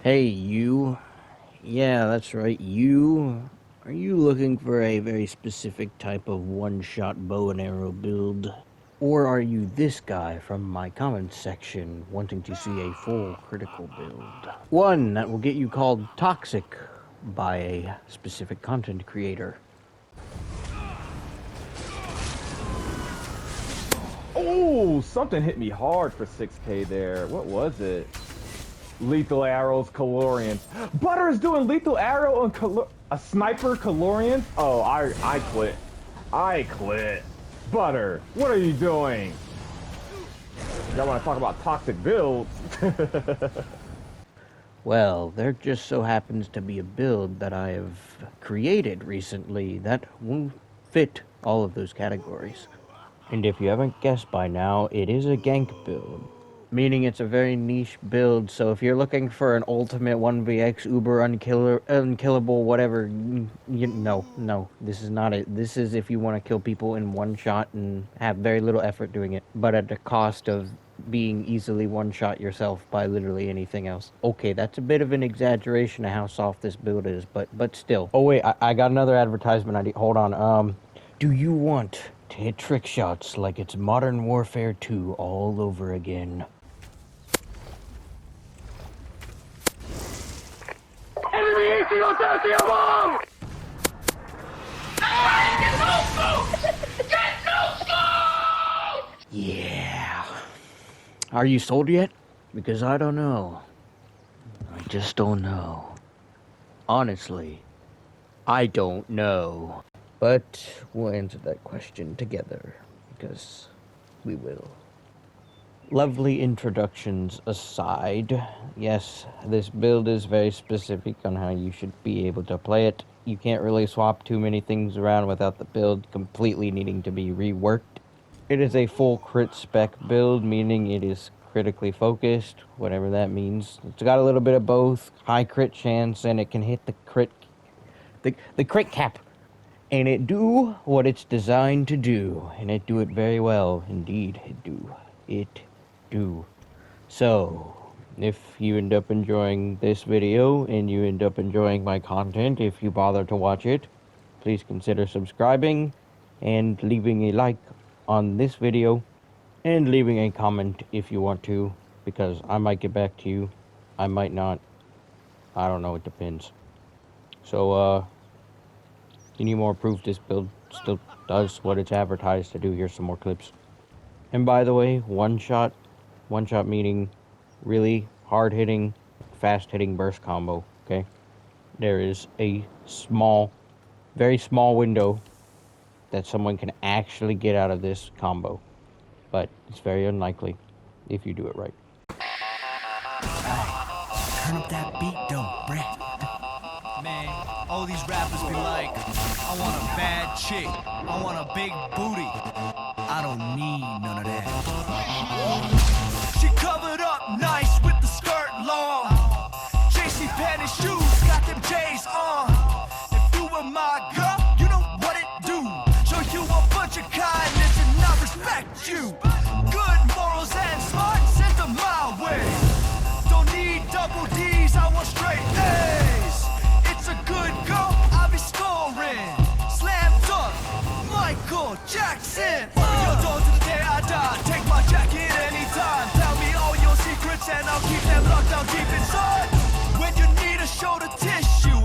Hey, you. Yeah, that's right, you. Are you looking for a very specific type of one-shot bow and arrow build? Or are you this guy from my comments section wanting to see a full critical build? One that will get you called toxic by a specific content creator. Oh, something hit me hard for 6K there. What was it? Lethal arrows, callurions. Butter's doing lethal arrow and a sniper callurions? Oh, I quit. I quit. Butter, what are you doing? Y'all want to talk about toxic builds? Well, there just so happens to be a build that I have created recently that won't fit all of those categories. And if you haven't guessed by now, it is a gank build. Meaning it's a very niche build, so if you're looking for an ultimate 1vx uber unkillable whatever, no, this is not it. This is if you want to kill people in one shot and have very little effort doing it, but at the cost of being easily one-shot yourself by literally anything else. Okay, that's a bit of an exaggeration of how soft this build is, but still. Oh wait, I got another advertisement. Hold on. Do you want to hit trick shots like it's Modern Warfare 2 all over again? Enemy ACO down! Get Noscope! Yeah. Are you sold yet? Because I don't know. I just don't know. Honestly, I don't know. But we'll answer that question together, because we will. Lovely introductions aside, yes, this build is very specific on how you should be able to play it. You can't really swap too many things around without the build completely needing to be reworked. It is a full crit spec build, meaning it is critically focused, whatever that means. It's got a little bit of both, high crit chance, and it can hit the crit cap. And it do what it's designed to do, and it do it very well. Indeed, it do. So, if you end up enjoying this video, and you end up enjoying my content, if you bother to watch it, please consider subscribing, and leaving a like on this video, and leaving a comment if you want to, because I might get back to you, I might not, I don't know, it depends. So, you need more proof this build still does what it's advertised to do. Here's some more clips. And by the way, one shot meaning really hard-hitting, fast-hitting burst combo, okay? There is a very small window that someone can actually get out of this combo. But it's very unlikely if you do it right. Hey, turn up that beat though, Brett. Man, all these rappers be like, I want a bad chick, I want a big booty. I don't need none of that. She covered up nice with the skirt long. JC panty shoes, got them J's on. If you were my girl, you know what it do. Show you a bunch of kindness and I respect you. Good morals and smart, send them my way. Don't need double D's, I want straight A's. It's a good go, I'll be scoring. Slam dunk, Michael Jackson. Open your door to the day I die. Take my jacket anytime. Tell me all your secrets and I'll keep them locked down deep inside. When you need a shoulder tissue,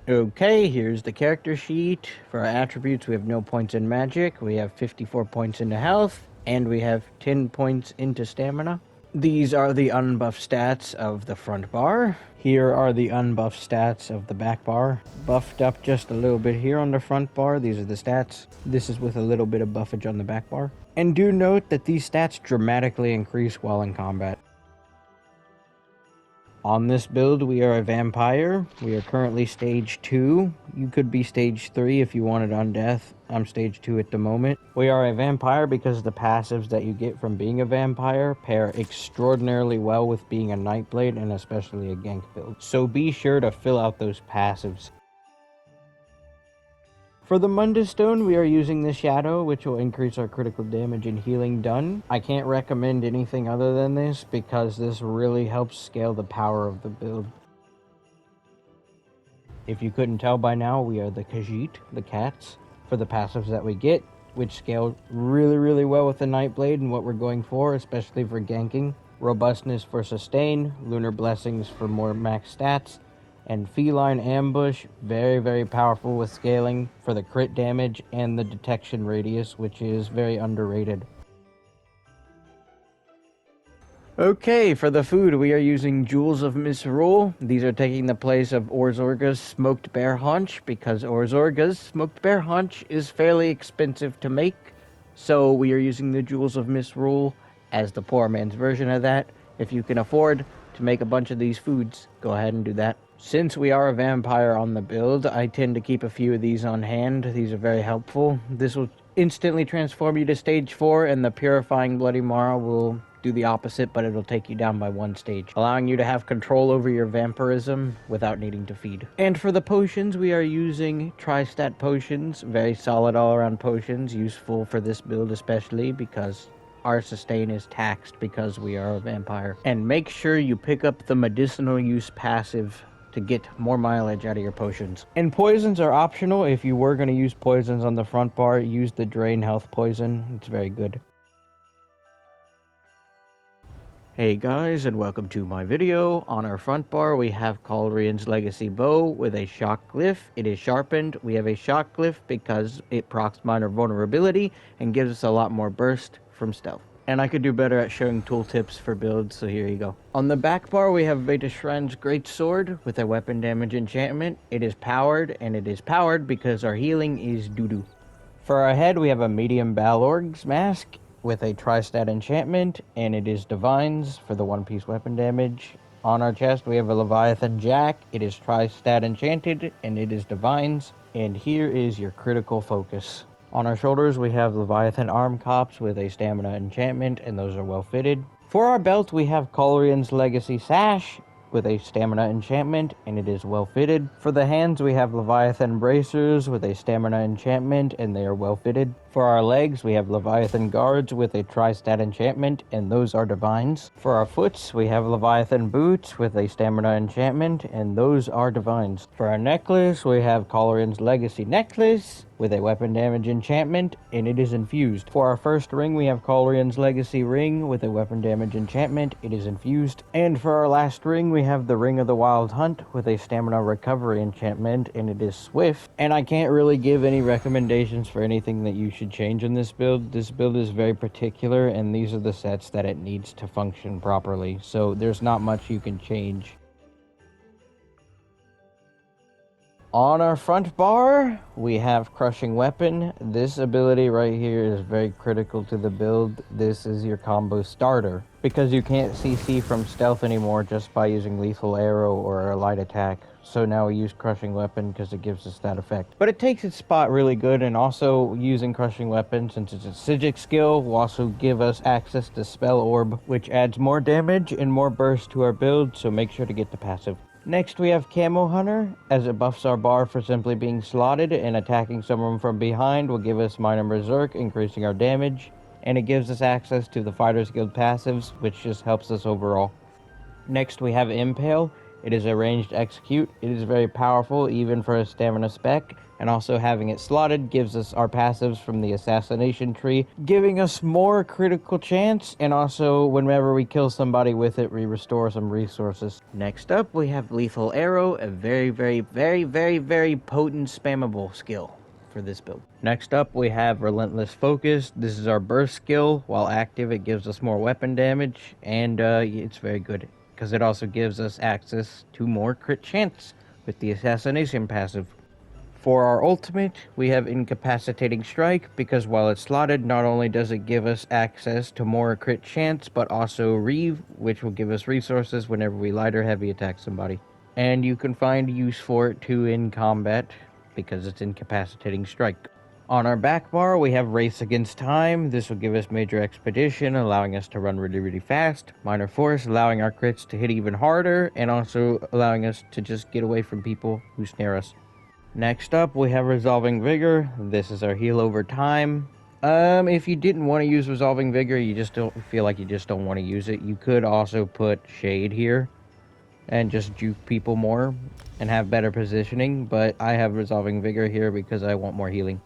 Okay, here's the character sheet. For our attributes, we have no points in magic, we have 54 points into health, and we have 10 points into stamina. These are the unbuffed stats of the front bar. Here are the unbuffed stats of the back bar. Buffed up just a little bit here on the front bar. These are the stats. This is with a little bit of buffage on the back bar. And do note that these stats dramatically increase while in combat. On this build, we are a vampire. We are currently stage 2. You could be stage 3 if you wanted on death. I'm stage 2 at the moment. We are a vampire because the passives that you get from being a vampire pair extraordinarily well with being a Nightblade and especially a Gank build. So be sure to fill out those passives. For the Mundus stone, we are using the shadow, which will increase our critical damage and healing done. I can't recommend anything other than this because this really helps scale the power of the build. If you couldn't tell by now, we are the Khajiit, the cats, for the passives that we get, which scale really well with the Nightblade and what we're going for, especially for ganking. Robustness for sustain, lunar blessings for more max stats, and feline ambush, very powerful with scaling for the crit damage and the detection radius, which is very underrated. Okay, for the food, we are using Jewels of Misrule. These are taking the place of Orzorga's Smoked Bear Haunch, because Orzorga's Smoked Bear Haunch is fairly expensive to make. So we are using the Jewels of Misrule as the poor man's version of that. If you can afford to make a bunch of these foods, go ahead and do that. Since we are a vampire on the build, I tend to keep a few of these on hand. These are very helpful. This will instantly transform you to stage 4, and the Purifying Bloody Mara will do the opposite, but it'll take you down by 1 stage, allowing you to have control over your vampirism without needing to feed. And for the potions, we are using Tri-Stat potions, very solid all-around potions, useful for this build especially because our sustain is taxed because we are a vampire. And make sure you pick up the medicinal use passive to get more mileage out of your potions. And poisons are optional. If you were going to use poisons on the front bar, use the Drain Health poison. It's very good. Hey guys, and welcome to my video. On our front bar, we have Callurion's Legacy Bow with a shock glyph. It is sharpened. We have a shock glyph because it procs minor vulnerability and gives us a lot more burst from stealth. And I could do better at showing tooltips for builds, so here you go. On the back bar, we have Veda Shrine's Great Sword with a weapon damage enchantment. It is powered, and it is powered because our healing is doo-doo. For our head, we have a medium Balorg's Mask with a Tri-Stat enchantment, and it is Divines for the one-piece weapon damage. On our chest, we have a Leviathan Jack. It is Tri-Stat enchanted, and it is Divines. And here is your critical focus. On our shoulders, we have Leviathan Arm Cops with a Stamina enchantment, and those are well fitted. For our belt, we have Callurion's Legacy Sash with a Stamina enchantment, and it is well fitted. For the hands, we have Leviathan Bracers with a Stamina enchantment, and they are well fitted. For our legs, we have Leviathan Guards with a Tri-Stat enchantment, and those are Divines. For our foots, we have Leviathan Boots with a Stamina enchantment, and those are Divines. For our necklace, we have Callurion's Legacy Necklace with a weapon damage enchantment, and it is infused. For our first ring, we have Callurion's Legacy Ring with a weapon damage enchantment. It is infused. And for our last ring, we have the Ring of the Wild Hunt with a Stamina Recovery enchantment, and it is swift. And I can't really give any recommendations for anything that you should change in this build. This build is very particular, and these are the sets that it needs to function properly. So there's not much you can change. On our front bar, we have Crushing Weapon. This ability right here is very critical to the build. This is your combo starter, because you can't CC from stealth anymore just by using Lethal Arrow or a light attack. So now we use Crushing Weapon because it gives us that effect. But it takes its spot really good, and also using Crushing Weapon, since it's a Psijic skill, will also give us access to Spell Orb, which adds more damage and more burst to our build, so make sure to get the passive. Next, we have Camo Hunter, as it buffs our bar for simply being slotted, and attacking someone from behind will give us minor berserk, increasing our damage, and it gives us access to the Fighters Guild passives, which just helps us overall. Next, we have Impale. It is a ranged execute. It is very powerful even for a stamina spec, and also having it slotted gives us our passives from the assassination tree, giving us more critical chance, and also whenever we kill somebody with it, we restore some resources. Next up, we have Lethal Arrow, a very, very, very, very, very potent spammable skill for this build. Next up, we have Relentless Focus. This is our burst skill. While active, it gives us more weapon damage, and it's very good because it also gives us access to more crit chance with the assassination passive. For our ultimate, we have Incapacitating Strike, because while it's slotted, not only does it give us access to more crit chance, but also Reeve, which will give us resources whenever we light or heavy attack somebody. And you can find use for it too in combat, because it's Incapacitating Strike. On our back bar, we have Race Against Time. This will give us Major Expedition, allowing us to run really, really fast. Minor Force, allowing our crits to hit even harder, and also allowing us to just get away from people who snare us. Next up, we have Resolving Vigor. This is our heal over time. If you didn't want to use Resolving Vigor, you just don't feel like you just don't want to use it, you could also put Shade here and just juke people more and have better positioning, but I have Resolving Vigor here because I want more healing.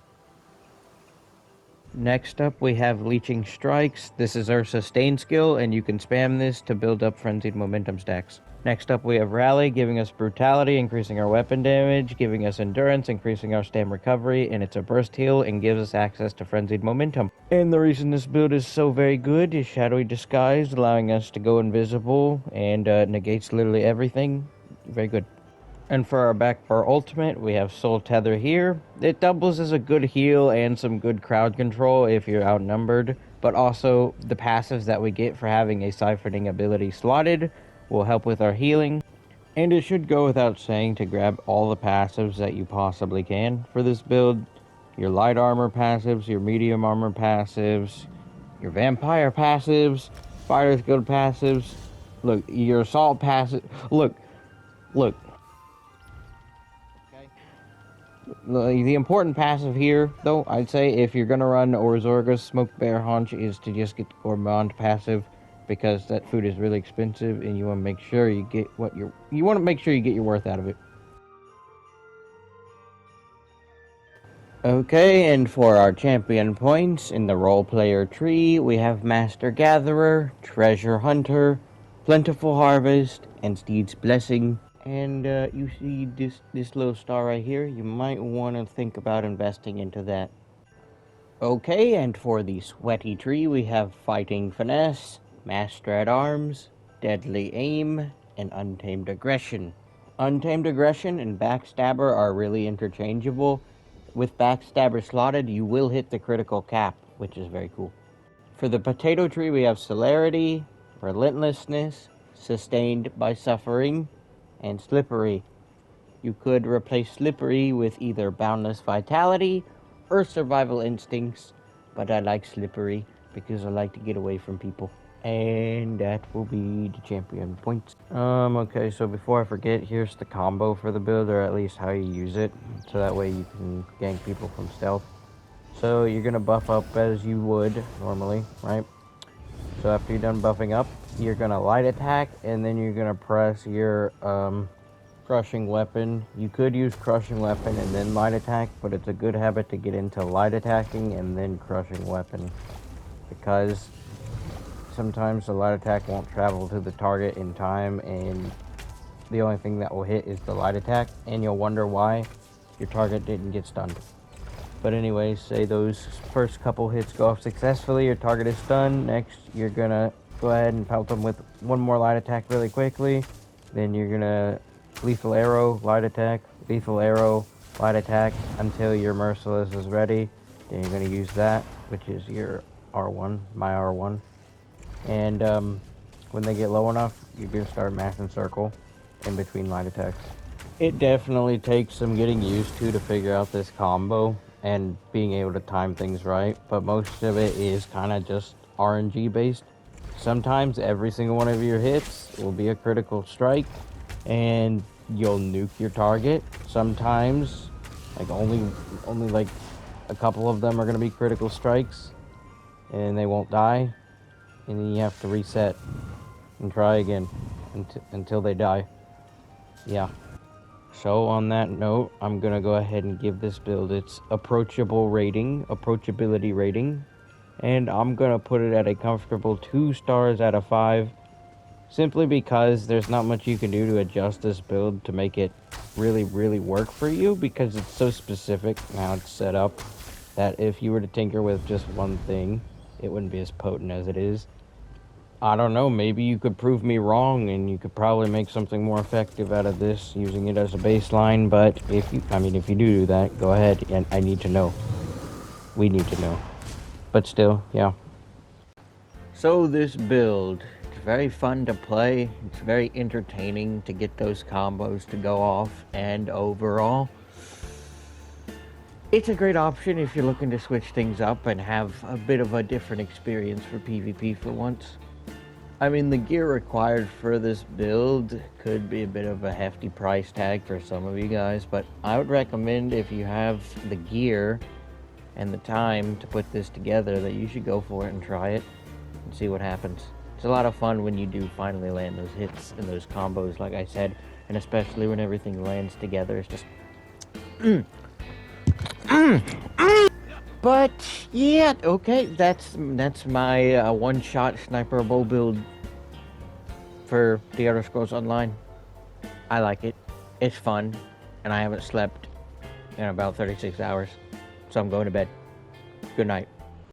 Next up, we have Leeching Strikes. This is our sustain skill, and you can spam this to build up frenzied momentum stacks. Next up, we have Rally, giving us Brutality, increasing our weapon damage, giving us Endurance, increasing our stam recovery, and it's a burst heal and gives us access to frenzied momentum. And the reason this build is so very good is Shadowy Disguise, allowing us to go invisible and negates literally everything. Very good. And for our back bar ultimate, we have Soul Tether here. It doubles as a good heal and some good crowd control if you're outnumbered, but also the passives that we get for having a siphoning ability slotted will help with our healing. And it should go without saying to grab all the passives that you possibly can for this build. Your light armor passives, your medium armor passives, your vampire passives, fighter's guild passives. Look, your assault passive. Look. The important passive here, though, I'd say if you're gonna run Orzorga's Smoke Bear Haunch, is to just get the Gourmand passive, because that food is really expensive, and you want to make sure you get you want to make sure you get your worth out of it. Okay, and for our champion points in the role player tree, we have Master Gatherer, Treasure Hunter, Plentiful Harvest, and Steed's Blessing. And you see this little star right here, you might want to think about investing into that. Okay, and for the sweaty tree, we have Fighting Finesse, Master at Arms, Deadly Aim, and Untamed Aggression. Untamed Aggression and Backstabber are really interchangeable. With Backstabber slotted, you will hit the critical cap, which is very cool. For the potato tree, we have Celerity, Relentlessness, Sustained by Suffering, and Slippery. You could replace Slippery with either Boundless Vitality or Survival Instincts, but I like Slippery because I like to get away from people. And that will be the champion points. Okay, so before I forget, here's the combo for the build, or at least how you use it, so that way you can gank people from stealth. So you're gonna buff up as you would normally, right? So after you're done buffing up, you're gonna light attack, and then you're gonna press your crushing weapon. You could use crushing weapon and then light attack, but it's a good habit to get into light attacking and then crushing weapon, because sometimes the light attack won't travel to the target in time, and the only thing that will hit is the light attack, and you'll wonder why your target didn't get stunned. But anyways, say those first couple hits go off successfully, your target is stunned. Next, you're gonna go ahead and pelt them with one more light attack really quickly. Then you're gonna lethal arrow, light attack, lethal arrow, light attack until your merciless is ready. Then you're gonna use that, which is your R1, my R1. And when they get low enough, you're gonna start mass and circle in between light attacks. It definitely takes some getting used to figure out this combo and being able to time things right, but most of it is kind of just RNG based. Sometimes every single one of your hits will be a critical strike and you'll nuke your target. Sometimes like only like a couple of them are going to be critical strikes and they won't die, and then you have to reset and try again until they die. yeah. So on that note, I'm gonna go ahead and give this build its approachability rating, and I'm gonna put it at a comfortable 2 stars out of 5, simply because there's not much you can do to adjust this build to make it really work for you, because it's so specific how it's set up that if you were to tinker with just one thing, it wouldn't be as potent as it is. I don't know, maybe you could prove me wrong and you could probably make something more effective out of this using it as a baseline, but if you do that, go ahead, and I need to know. We need to know. But still, yeah. So this build, it's very fun to play, it's very entertaining to get those combos to go off, and overall, it's a great option if you're looking to switch things up and have a bit of a different experience for PvP for once. I mean, the gear required for this build could be a bit of a hefty price tag for some of you guys, but I would recommend, if you have the gear and the time to put this together, that you should go for it and try it and see what happens. It's a lot of fun when you do finally land those hits and those combos, like I said, and especially when everything lands together. It's just But yeah, okay, that's my one-shot sniperable build for The Elder Scrolls Online. I like it. It's fun, and I haven't slept in about 36 hours, so I'm going to bed. Good night.